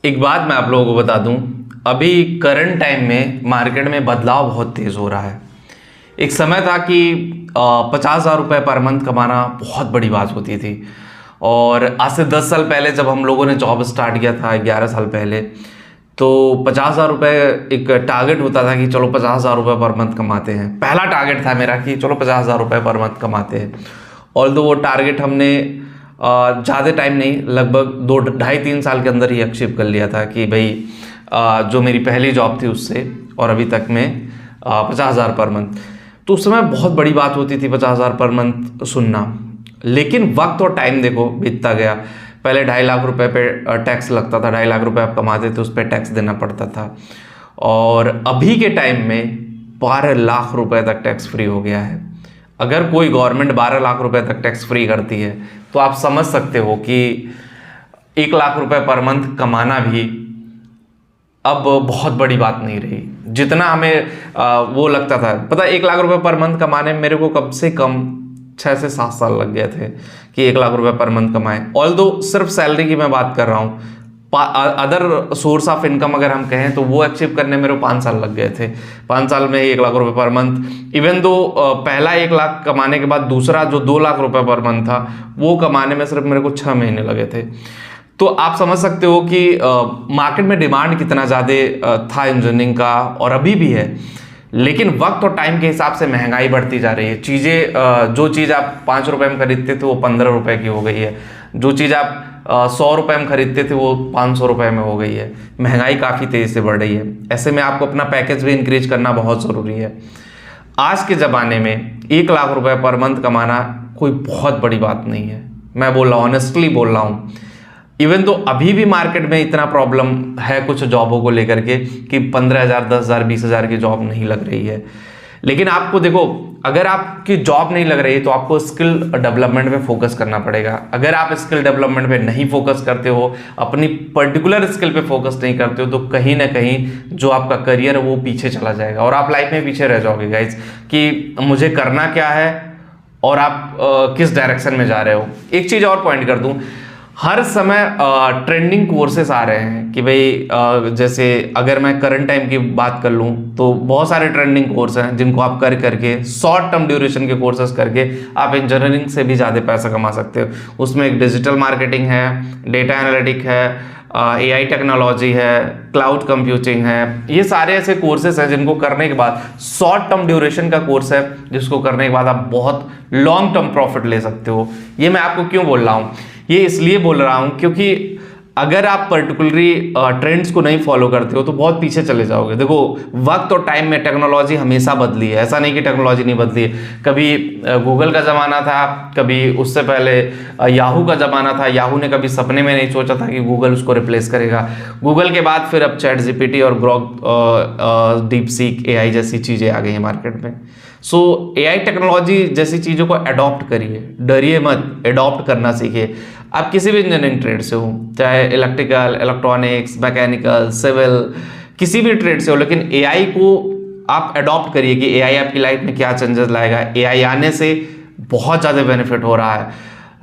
एक बात मैं आप लोगों को बता दूं, अभी करंट टाइम में मार्केट में बदलाव बहुत तेज़ हो रहा है। एक समय था कि 50,000 रुपये पर मंथ कमाना बहुत बड़ी बात होती थी। और आज से 10 साल पहले जब हम लोगों ने जॉब स्टार्ट किया था, 11 साल पहले, तो 50,000 रुपये एक टारगेट होता था कि चलो 50,000 रुपये पर मंथ कमाते हैं। पहला टारगेट था मेरा कि चलो 50,000 रुपये पर मंथ कमाते हैं। और वो टारगेट हमने ज़्यादा टाइम नहीं, लगभग 2 ढाई 3 साल के अंदर ही अचीव कर लिया था कि भाई जो मेरी पहली जॉब थी उससे और अभी तक में 50,000 पर मंथ। तो उस समय बहुत बड़ी बात होती थी 50,000 पर मंथ सुनना। लेकिन वक्त और टाइम देखो बीतता गया। पहले 2.5 लाख रुपए पे टैक्स लगता था, 2.5 लाख रुपए आप कमाते थे उस पर टैक्स देना पड़ता था। और अभी के टाइम में 12 लाख रुपए तक टैक्स फ्री हो गया है। अगर कोई गवर्नमेंट 12 लाख रुपए तक टैक्स फ्री करती है तो आप समझ सकते हो कि 1 लाख रुपए पर मंथ कमाना भी अब बहुत बड़ी बात नहीं रही। जितना हमें वो लगता था, पता 1 लाख रुपए पर मंथ कमाने में मेरे को कम से कम 6 से 7 साल लग गए थे कि 1 लाख रुपए पर मंथ कमाएं। ऑल्दो सिर्फ सैलरी की मैं बात कर रहा हूँ, अदर सोर्स ऑफ इनकम अगर हम कहें तो वो अचीव करने मेरे को 5 साल लग गए थे। 5 साल में ही 1 लाख रुपए पर मंथ, इवन दो पहला 1 लाख कमाने के बाद दूसरा जो 2 लाख रुपए पर मंथ था वो कमाने में सिर्फ मेरे को 6 महीने लगे थे। तो आप समझ सकते हो कि मार्केट में डिमांड कितना ज़्यादा था इंजीनियरिंग का, और अभी भी है। लेकिन वक्त और टाइम के हिसाब से महंगाई बढ़ती जा रही है। चीज़ें जो चीज़ आप 5 रुपए में खरीदते थे वो 15 रुपए की हो गई है। जो चीज़ आप 100 रुपए में खरीदते थे वो 500 रुपए में हो गई है। महंगाई काफ़ी तेज़ी से बढ़ रही है। ऐसे में आपको अपना पैकेज भी इंक्रीज करना बहुत ज़रूरी है। आज के ज़माने में 1 लाख रुपए पर मंथ कमाना कोई बहुत बड़ी बात नहीं है। मैं बोल रहा हूँ, ऑनेस्टली बोल रहा हूँ। इवन तो अभी भी मार्केट में इतना प्रॉब्लम है कुछ जॉबों को लेकर के कि 15,000, 10,000, 20,000 की जॉब नहीं लग रही है। लेकिन आपको देखो, अगर आपकी जॉब नहीं लग रही है तो आपको स्किल डेवलपमेंट पे फोकस करना पड़ेगा। अगर आप स्किल डेवलपमेंट पे नहीं फोकस करते हो, अपनी पर्टिकुलर स्किल पे फोकस नहीं करते हो, तो कहीं ना कहीं जो आपका करियर है वो पीछे चला जाएगा और आप लाइफ में पीछे रह जाओगे गाइज कि मुझे करना क्या है और आप किस डायरेक्शन में जा रहे हो। एक चीज़ और पॉइंट कर दूं, हर समय ट्रेंडिंग कोर्सेस आ रहे हैं कि भाई जैसे अगर मैं करंट टाइम की बात कर लूँ तो बहुत सारे ट्रेंडिंग कोर्स हैं जिनको आप कर करके शॉर्ट टर्म ड्यूरेशन के कोर्सेस करके आप इंजीनियरिंग से भी ज़्यादा पैसा कमा सकते हो। उसमें एक डिजिटल मार्केटिंग है, डेटा एनालिटिक है, AI टेक्नोलॉजी है, क्लाउड कंप्यूटिंग है। ये सारे ऐसे कोर्सेस हैं जिनको करने के बाद शॉर्ट टर्म ड्यूरेशन का कोर्स है जिसको करने के बाद आप बहुत लॉन्ग टर्म प्रॉफिट ले सकते हो। ये मैं आपको क्यों बोल रहा हूँ, ये इसलिए बोल रहा हूं क्योंकि अगर आप पर्टिकुलरली ट्रेंड्स को नहीं फॉलो करते हो तो बहुत पीछे चले जाओगे। देखो, वक्त और टाइम में टेक्नोलॉजी हमेशा बदली है, ऐसा नहीं कि टेक्नोलॉजी नहीं बदली है। कभी गूगल का ज़माना था, कभी उससे पहले याहू का ज़माना था। याहू ने कभी सपने में नहीं सोचा था कि गूगल उसको रिप्लेस करेगा। गूगल के बाद फिर अब चैट GPT और ग्रोक, डीपसीक, AI जैसी चीज़ें आ गई हैं मार्केट में। सो AI टेक्नोलॉजी जैसी चीज़ों को अडॉप्ट करिए, डरिए मत, अडॉप्ट करना सीखिए। आप किसी भी इंजीनियरिंग ट्रेड से हो, चाहे इलेक्ट्रिकल, इलेक्ट्रॉनिक्स, मैकेनिकल, सिविल, किसी भी ट्रेड से हो, लेकिन AI को आप अडॉप्ट करिए कि AI आपकी लाइफ में क्या चेंजेस लाएगा। AI आने से बहुत ज़्यादा बेनिफिट हो रहा है।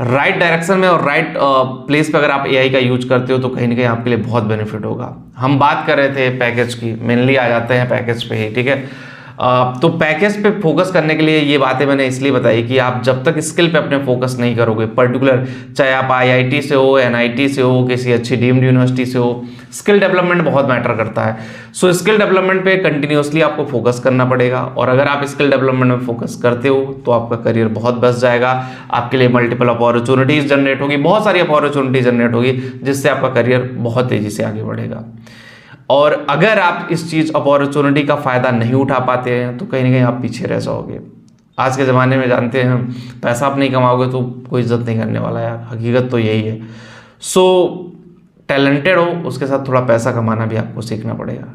राइट डायरेक्शन में और राइट प्लेस पे अगर आप AI का यूज करते हो तो कहीं ना कहीं आपके लिए बहुत बेनिफिट होगा। हम बात कर रहे थे पैकेज की, मेनली आ जाते हैं पैकेज पे ही, ठीक है। तो पैकेज पे फोकस करने के लिए ये बातें मैंने इसलिए बताई कि आप जब तक स्किल पे अपने फोकस नहीं करोगे, पर्टिकुलर चाहे आप IIT से हो, NIT से हो, किसी अच्छी डीम्ड यूनिवर्सिटी से हो, स्किल डेवलपमेंट बहुत मैटर करता है। सो स्किल डेवलपमेंट पे कंटिन्यूसली आपको फोकस करना पड़ेगा। और अगर आप स्किल डेवलपमेंट में फोकस करते हो तो आपका करियर बहुत बच जाएगा। आपके लिए मल्टीपल अपॉर्चुनिटीज जनरेट होगी, बहुत सारी अपॉर्चुनिटी जनरेट होगी जिससे आपका करियर बहुत तेजी से आगे बढ़ेगा। और अगर आप इस चीज़ अपॉर्चुनिटी का फ़ायदा नहीं उठा पाते हैं तो कहीं ना कहीं आप पीछे रह जाओगे। आज के ज़माने में जानते हैं, पैसा आप नहीं कमाओगे तो कोई इज्जत नहीं करने वाला यार, हकीकत तो यही है। सो टैलेंटेड हो, उसके साथ थोड़ा पैसा कमाना भी आपको सीखना पड़ेगा।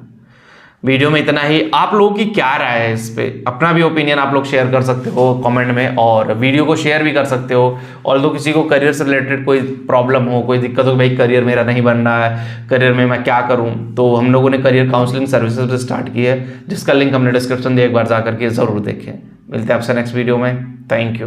वीडियो में इतना ही। आप लोगों की क्या राय है इस पे, अपना भी ओपिनियन आप लोग शेयर कर सकते हो कमेंट में, और वीडियो को शेयर भी कर सकते हो। और तो किसी को करियर से रिलेटेड कोई प्रॉब्लम हो, कोई दिक्कत हो, भाई करियर मेरा नहीं बन रहा है, करियर में मैं क्या करूं, तो हम लोगों ने करियर काउंसलिंग सर्विसेज भी स्टार्ट की है जिसका लिंक हमने डिस्क्रिप्शन दिया, एक बार जा करके ज़रूर देखें। मिलते हैं आपसे नेक्स्ट वीडियो में। Thank you.